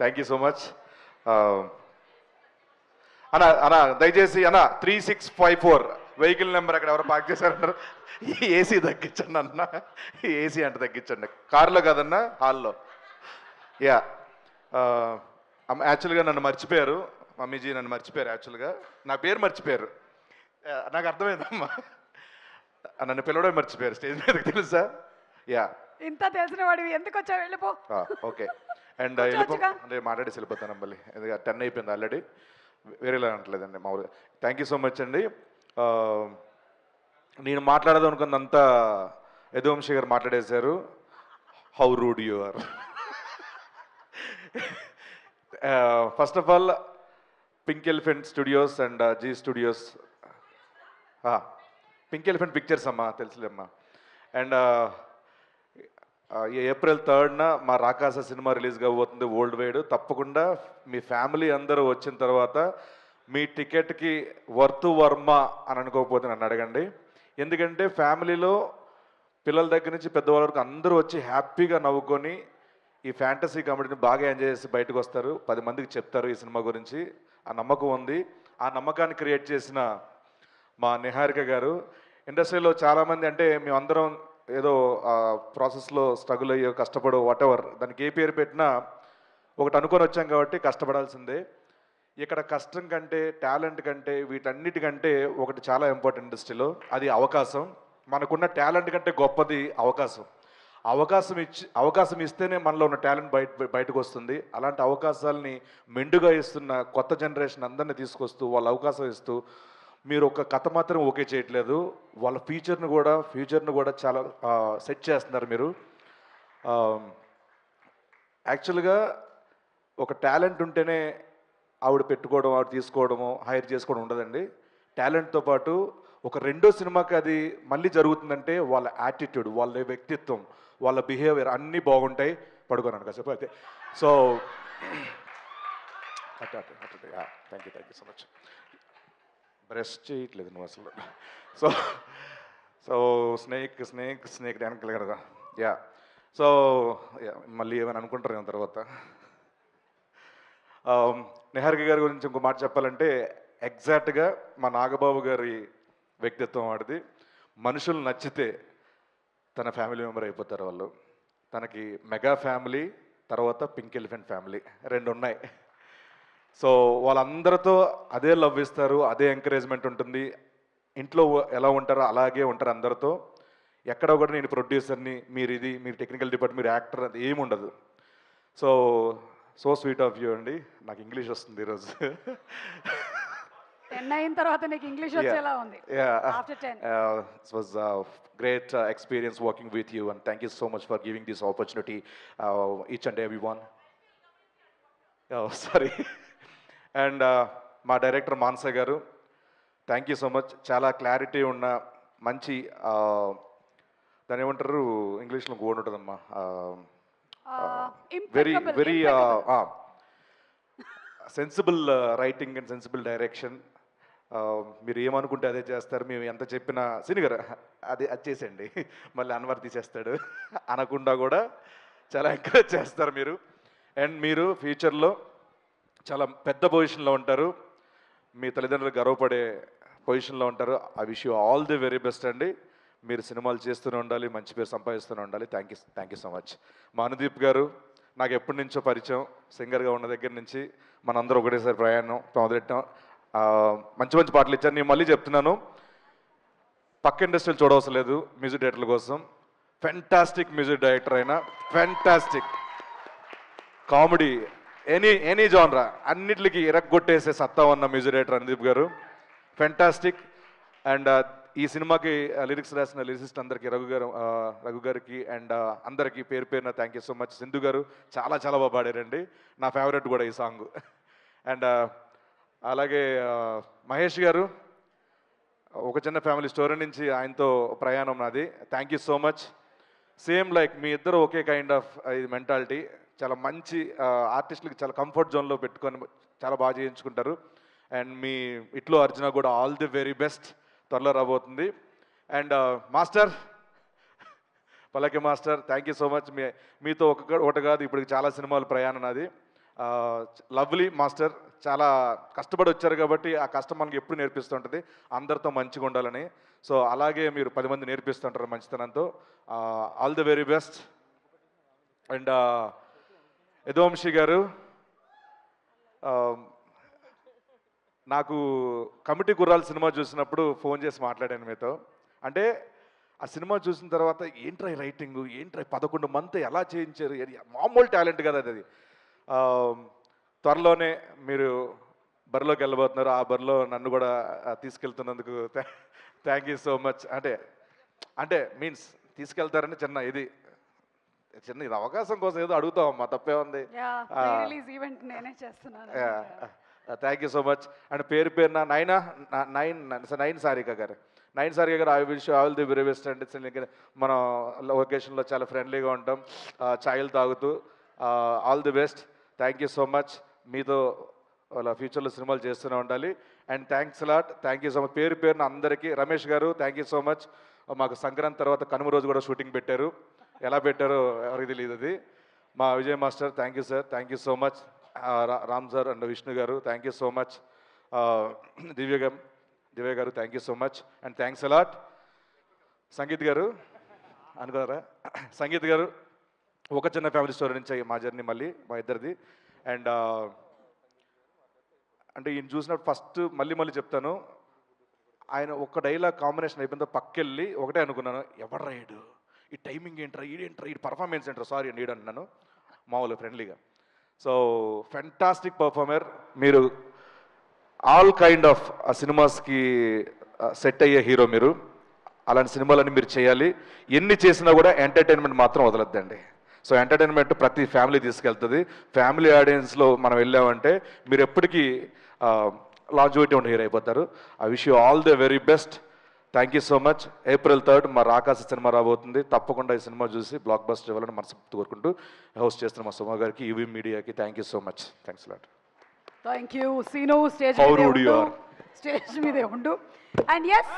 Thank you so much. అన్న అన్న దయచేసి అన్న 3654 వెహికల్ నెంబర్ అక్కడ ఎవరు పార్క్ చేశారంటారు. ఏసీ తగ్గించండి అన్న, ఏసీ అంటే తగ్గించండి. కార్లో కాదన్న, హాల్లో. యా, యాక్చువల్గా నన్ను మర్చిపోయారు, మమ్మీజీ నన్ను మర్చిపోయారు. యాక్చువల్గా నా పేరు మర్చిపోయారు. నాకు అర్థమైందమ్మా, నన్ను పిలవడం మర్చిపోయారు స్టేజ్ మీదకి, తెలుసా? యా, ఇంత తెలిసిన వాడివి ఎందుకు వచ్చావు? వెళ్ళిపో. ఓకే. అండ్ వెళ్ళిపో అంటే మాట్లాడేసి వెళ్ళిపోతాను మళ్ళీ, ఎందుకంటే 10 అయిపోయింది ఆల్రెడీ. వేరేలా అనట్లేదండి మామూలుగా. థ్యాంక్ యూ సో మచ్ అండి. నేను మాట్లాడదాం అనుకున్నంతా యదువంశీ గారు మాట్లాడేశారు. How rude you are. First of all Pink Elephant Studios and Zee Studios, Pink Elephant Pictures అమ్మా, తెలుసులేమ్మా. అండ్ ఏప్రిల్ 3rd మా రాకాస సినిమా రిలీజ్ కాబోతుంది వరల్డ్ వైడ్. తప్పకుండా మీ ఫ్యామిలీ అందరూ వచ్చిన తర్వాత మీ టికెట్కి వర్త్ వర్మ అని అనుకోకపోతే నన్ను అడగండి. ఎందుకంటే ఫ్యామిలీలో పిల్లల దగ్గర నుంచి పెద్దవాళ్ళ వరకు అందరూ వచ్చి హ్యాపీగా నవ్వుకొని ఈ ఫ్యాంటసీ కామెడీని బాగా ఎంజాయ్ చేసి బయటకు వస్తారు, 10 మందికి చెప్తారు ఈ సినిమా గురించి. ఆ నమ్మకం ఉంది. ఆ నమ్మకాన్ని క్రియేట్ చేసిన మా నిహారిక గారు. ఇండస్ట్రీలో చాలామంది అంటే మేమందరం ఏదో ప్రాసెస్లో స్ట్రగుల్ అయ్యో కష్టపడో వాటెవర్, దానికి ఏ పేరు పెట్టినా ఒకటి అనుకొని వచ్చాం కాబట్టి కష్టపడాల్సిందే. ఇక్కడ కష్టం కంటే, టాలెంట్ కంటే, వీటన్నిటికంటే ఒకటి చాలా ఇంపార్టెంట్ ఇండస్ట్రీలో, అది అవకాశం. మనకున్న టాలెంట్ కంటే గొప్పది అవకాశం. అవకాశం ఇస్తేనే మనలో ఉన్న టాలెంట్ బయటకు వస్తుంది. అలాంటి అవకాశాలని మెండుగా ఇస్తున్న కొత్త జనరేషన్ అందరినీ తీసుకొస్తూ వాళ్ళ అవకాశం ఇస్తూ, మీరు ఒక కథ మాత్రం ఓకే చేయట్లేదు, వాళ్ళ ఫ్యూచర్ను కూడా చాలా సెట్ చేస్తున్నారు మీరు. యాక్చువల్గా ఒక టాలెంట్ ఉంటేనే ఆవిడ పెట్టుకోవడం, ఆవిడ తీసుకోవడము, హైర్ చేసుకోవడం ఉండదండి. టాలెంట్తో పాటు ఒక రెండో సినిమాకి అది మళ్ళీ జరుగుతుందంటే వాళ్ళ యాటిట్యూడ్, వాళ్ళ వ్యక్తిత్వం, వాళ్ళ బిహేవియర్ అన్నీ బాగుంటాయి. పడుకోనాను కాసేపు అయితే. So thank you so much. Breast చేయట్లేదు నువ్వు అసలు. సో సో స్నేక్ వెనకాల కదా. యా, సో మళ్ళీ ఏమైనా అనుకుంటారు తర్వాత. నిహారిక గారి గురించి ఇంకో మాట చెప్పాలంటే, ఎగ్జాక్ట్గా మా నాగబాబు గారి వ్యక్తిత్వం వాడిది. మనుషులు నచ్చితే తన ఫ్యామిలీ మెంబర్ అయిపోతారు వాళ్ళు. తనకి మెగా ఫ్యామిలీ, తర్వాత పింక్ ఎలిఫెంట్ ఫ్యామిలీ 2 ఉన్నాయి. సో వాళ్ళందరితో అదే లవ్ ఇస్తారు, అదే ఎంకరేజ్మెంట్ ఉంటుంది. ఇంట్లో ఎలా ఉంటారో అలాగే ఉంటారు అందరితో. ఎక్కడ కూడా నేను ప్రొడ్యూసర్ని, మీరు టెక్నికల్ డిపార్ట్మెంట్, మీరు యాక్టర్, అది ఏమి ఉండదు. సో స్వీట్ ఆఫ్ యూ అండి. నాకు ఇంగ్లీష్ వస్తుంది ఈరోజు. 10 అయిన తర్వాత నీకు ఇంగ్లీష్ వచ్చేలా ఉంది. After 10. It was a great experience working with you, and thank you so much for giving this opportunity, each and everyone. Sorry. And మా డైరెక్టర్ మానస గారు, థ్యాంక్ యూ సో మచ్. చాలా క్లారిటీ ఉన్న మంచి, దాని ఏమంటారు ఇంగ్లీష్లో గోడ్ ఉంటుందమ్మా, very sensible writing and sensible direction. మీరు ఏమనుకుంటే అదే చేస్తారు. మేము ఎంత చెప్పినా సినిగారు అది చేసేయండి, మళ్ళీ అన్వర్ తీసేస్తాడు అనకుండా కూడా చాలా ఎంకరేజ్ చేస్తారు మీరు. అండ్ మీరు ఫ్యూచర్లో చాలా పెద్ద పొజిషన్లో ఉంటారు, మీ తల్లిదండ్రులు గర్వపడే పొజిషన్లో ఉంటారు. I wish you all the very best అండి. మీరు సినిమాలు చేస్తూనే ఉండాలి, మంచి పేరు సంపాదిస్తూనే ఉండాలి. Thank you so much. మా అనుదీప్ గారు నాకు ఎప్పటి నుంచో పరిచయం, సింగర్గా ఉన్న దగ్గర నుంచి మనందరూ ఒకటేసారి ప్రయాణం మొదలెట్టాం. మంచి పాటలు ఇచ్చారు. నేను మళ్ళీ చెప్తున్నాను, పక్క ఇండస్ట్రీలు చూడవలసిన లేదు మ్యూజిక్ డైరెక్టర్ల కోసం. ఫెంటాస్టిక్ మ్యూజిక్ డైరెక్టర్ అయినా, ఫెంటాస్టిక్ కామెడీ, ఎనీ జానరా అన్నిటికి ఇరగ్గొట్టేసే సత్తా ఉన్న మ్యూజిక్ డైరెక్టర్ అనుదీప్ గారు, ఫెంటాస్టిక్. అండ్ ఈ సినిమాకి లిరిక్స్ రాసిన లిరిసిస్ట్ అందరికీ, రఘు గారికి అండ్ అందరికీ పేరు పేరున thank you so much. Sindhu గారు చాలా బాగా పాడారండి, నా ఫేవరెట్ కూడా ఈ సాంగ్. అండ్ అలాగే మహేష్ గారు, ఒక చిన్న ఫ్యామిలీ స్టోరీ నుంచి ఆయనతో ప్రయాణం నాది. Thank you so much. Same like మీ ఇద్దరు ఒకే కైండ్ ఆఫ్ ఇది మెంటాలిటీ. చాలా మంచి ఆర్టిస్టులకి చాలా కంఫర్ట్ జోన్లో పెట్టుకొని చాలా బాగా చేయించుకుంటారు. అండ్ మీ ఇట్లో అర్జున కూడా ఆల్ ది వెరీ బెస్ట్, త్వరలో రాబోతుంది. అండ్ మాస్టర్ పల్లకి master, thank you so much. మీతో ఒకటి కాదు, ఇప్పుడు చాలా సినిమాలు ప్రయాణం నాది. లవ్లీ మాస్టర్, చాలా కష్టపడి వచ్చారు కాబట్టి ఆ కష్టం మనకి ఎప్పుడు నేర్పిస్తుంటుంది అందరితో మంచిగా ఉండాలని. సో అలాగే మీరు 10 మంది నేర్పిస్తుంటారు మంచితనంతో. All the very best. And Yaduvamshi garu, నాకు కమిటీ గుర్రాలు సినిమా చూసినప్పుడు ఫోన్ చేసి మాట్లాడాను మీతో. అంటే ఆ సినిమా చూసిన తర్వాత ఏంట్రై రైటింగ్, ఏంట్రై 11 మంది ఎలా చేయించారు, మామూలు టాలెంట్ కదా అది. ఆ, త్వరలోనే మీరు బరిలోకి వెళ్ళబోతున్నారు. ఆ బరిలో నన్ను కూడా తీసుకెళ్తున్నందుకు థ్యాంక్ యూ సో మచ్. అంటే అంటే మీన్స్ తీసుకెళ్తారని చిన్న ఇది అవకాశం కోసం ఏదో అడుగుతామమ్మా, తప్పే ఉంది. రిలీజ్ ఈవెంట్ నేనే చేస్తున్నాను. Thank you so much. And పేరున నైన్ సారిక గారు, I wish all the very best. And మనం లొకేషన్లో చాలా ఫ్రెండ్లీగా ఉంటాం, ఛాయలు తాగుతూ. All the best. Thank you so much. మీతో వాళ్ళ ఫ్యూచర్లో సినిమాలు చేస్తూనే ఉండాలి. And thanks lot. Thank you so much. పేరున అందరికీ. రమేష్ గారు థ్యాంక్ యూ సో మచ్. మాకు సంక్రాంతి తర్వాత కనుమ రోజు కూడా షూటింగ్ పెట్టారు. ఎలా పెట్టారో ఎవరికి తెలియదు అది. మా Vijay master thank you sir, thank you so much. Ram sir and Vishnu గారు థ్యాంక్ యూ సో మచ్. దివ్య గారు thank you so much. And thanks a lot. Sangeet గారు అనుకున్నారా, సంగీత్ గారు ఒక చిన్న ఫ్యామిలీ స్టోరీ నుంచి మా జర్నీ మళ్ళీ మా ఇద్దరిది. అండ్ అంటే ఈయన చూసినప్పుడు ఫస్ట్ మళ్ళీ చెప్తాను, ఆయన ఒక్క డైలాగ్ కాంబినేషన్ అయిపోయిందో పక్కెళ్ళి ఒకటే అనుకున్నాను, ఎవరు రాయడు ఈ టైమింగ్ ఏంట్రా, ఈ పర్ఫార్మెన్స్ ఏంట్రా, సారీ అండి ఈడు అన్నాను మామూలు ఫ్రెండ్లీగా. సో ఫెంటాస్టిక్ పర్ఫార్మర్ మీరు. ఆల్ కైండ్ ఆఫ్ సినిమాస్కి సెట్ అయ్యే హీరో మీరు. అలాంటి సినిమాలన్నీ మీరు చేయాలి. ఎన్ని చేసినా కూడా ఎంటర్టైన్మెంట్ మాత్రం వదలొద్దండి. సో ఎంటర్టైన్మెంట్ ప్రతి ఫ్యామిలీ తీసుకెళ్తుంది. ఫ్యామిలీ ఆడియన్స్లో మనం వెళ్ళామంటే మీరు ఎప్పటికీ లాంజివిటీ ఉన్న హీరో అయిపోతారు. I wish you all the very best. Thank you so much. April 3rd మా రాకాసి సినిమా రాబోతుంది. తప్పకుండా ఈ సినిమా చూసి బ్లాక్ బస్టర్ ఇవ్వాలని మనస్ఫూర్తి కోరుకుంటూ హోస్ట్ చేస్తున్న మా సుమా గారికి, యూవీ మీడియాకి thank you so much. Thanks lot. Thank you. Seenu stage How rude you are. Stage మీదే ఉండు. And yes